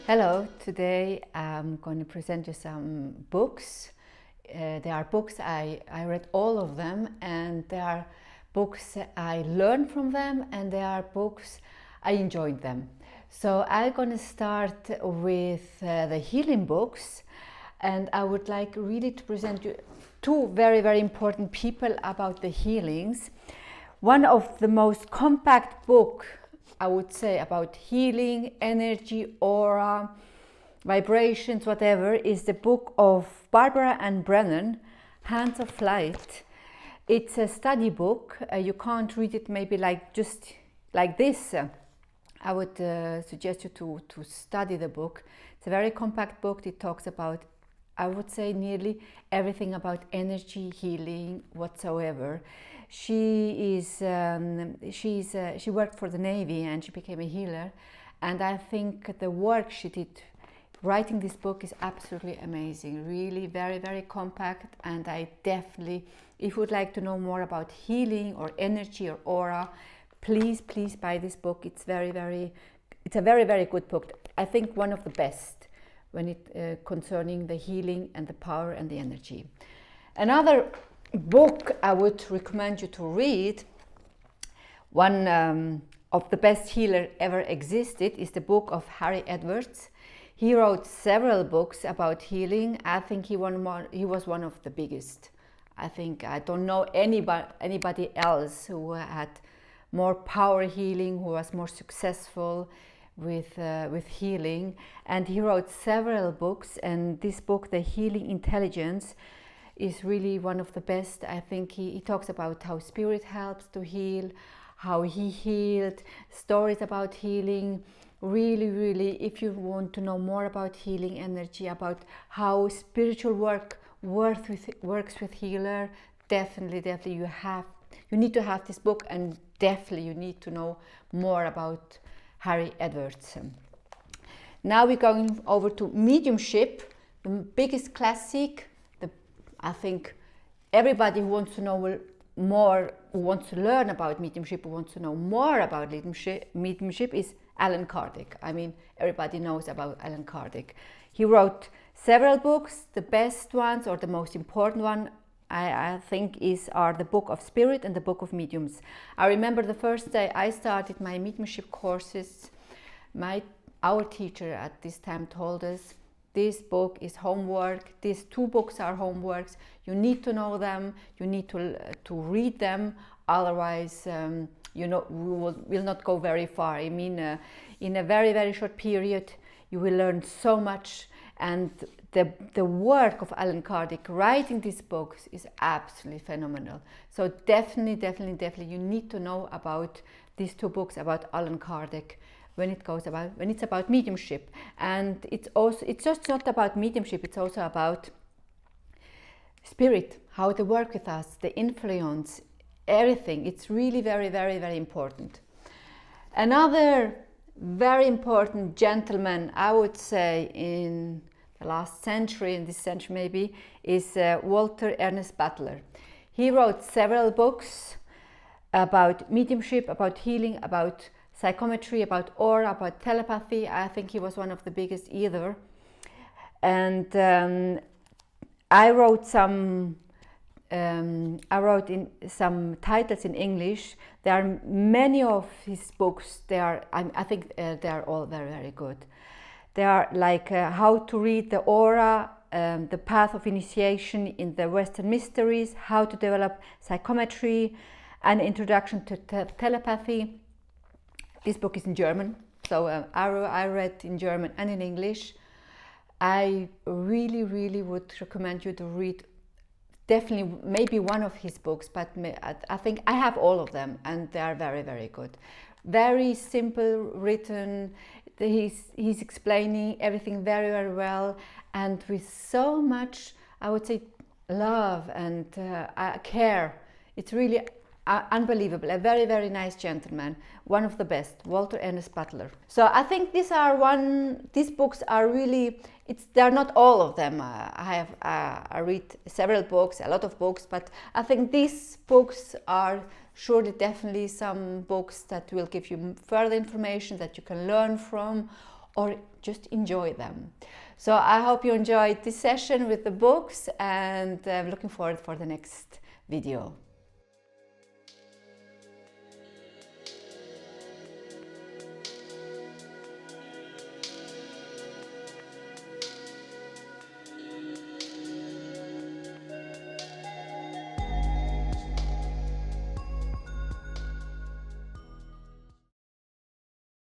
Hello, today I'm going to present you some books. They are books, I read all of them, and they are books I learned from them, and they are books I enjoyed them. So I'm going to start with the healing books, and I would like really to present you two very, very important people about the healings. One of the most compact book, I would say, about healing, energy, aura, vibrations, whatever, is the book of Barbara Ann Brennan, Hands of Light. It's a study book. You can't read it maybe just like this. I would suggest you to study the book. It's a very compact book. It talks about, I would say, nearly everything about energy, healing, whatsoever. She worked for the Navy and she became a healer, and I think the work she did writing this book is absolutely amazing. Really very, very compact, and I definitely, if you would like to know more about healing or energy or aura, please buy this book. It's a very, very good book. I think one of the best when it concerning the healing and the power and the energy. Another book I would recommend you to read, one of the best healer ever existed, is the book of Harry Edwards. He wrote several books about healing. I think he was one of the biggest. I don't know anybody else who had more power healing, who was more successful with healing. And he wrote several books, and this book, The Healing Intelligence, is really one of the best. I think he talks about how spirit helps to heal, how he healed, stories about healing. Really, if you want to know more about healing energy, about how spiritual work works with healer, definitely you need to have this book, and definitely you need to know more about Harry Edwards. Now we're going over to mediumship, the biggest classic. I think everybody who wants to know more, who wants to learn about mediumship, who wants to know more about mediumship is Alan Kardec. I mean, everybody knows about Alan Kardec. He wrote several books. The best ones, or the most important one, I think are the Book of Spirit and the Book of Mediums. I remember the first day I started my mediumship courses, our teacher at this time told us, this book is homework. These two books are homeworks. You need to know them. You need to read them. Otherwise, we will not go very far. I mean, in a very, very short period, you will learn so much. And the work of Alan Kardec writing these books is absolutely phenomenal. So definitely, you need to know about these two books about Alan Kardec when it's about mediumship. And it's just not about mediumship, it's also about spirit, how they work with us, the influence, everything. It's really very, very, very important. Another very important gentleman, I would say, in the last century, in this century maybe, is Walter Ernest Butler. He wrote several books about mediumship, about healing, about psychometry, about aura, about telepathy. I think he was one of the biggest either. And I wrote in some titles in English. There are many of his books. I think they are all very, very good. They are like how to read the aura, the path of initiation in the Western mysteries, how to develop psychometry, an introduction to telepathy. This book is in German, so I read in German and in English. I really would recommend you to read definitely maybe one of his books, but I think I have all of them, and they are very, very good. Very simple written. He's explaining everything very, very well, and with so much, I would say, love and care. It's really unbelievable. A very, very nice gentleman, one of the best, Walter Ernest Butler. So I think these books are really, they're not all of them. I read several books, a lot of books, but I think these books are surely definitely some books that will give you further information that you can learn from, or just enjoy them. So I hope you enjoyed this session with the books, and I'm looking forward for the next video.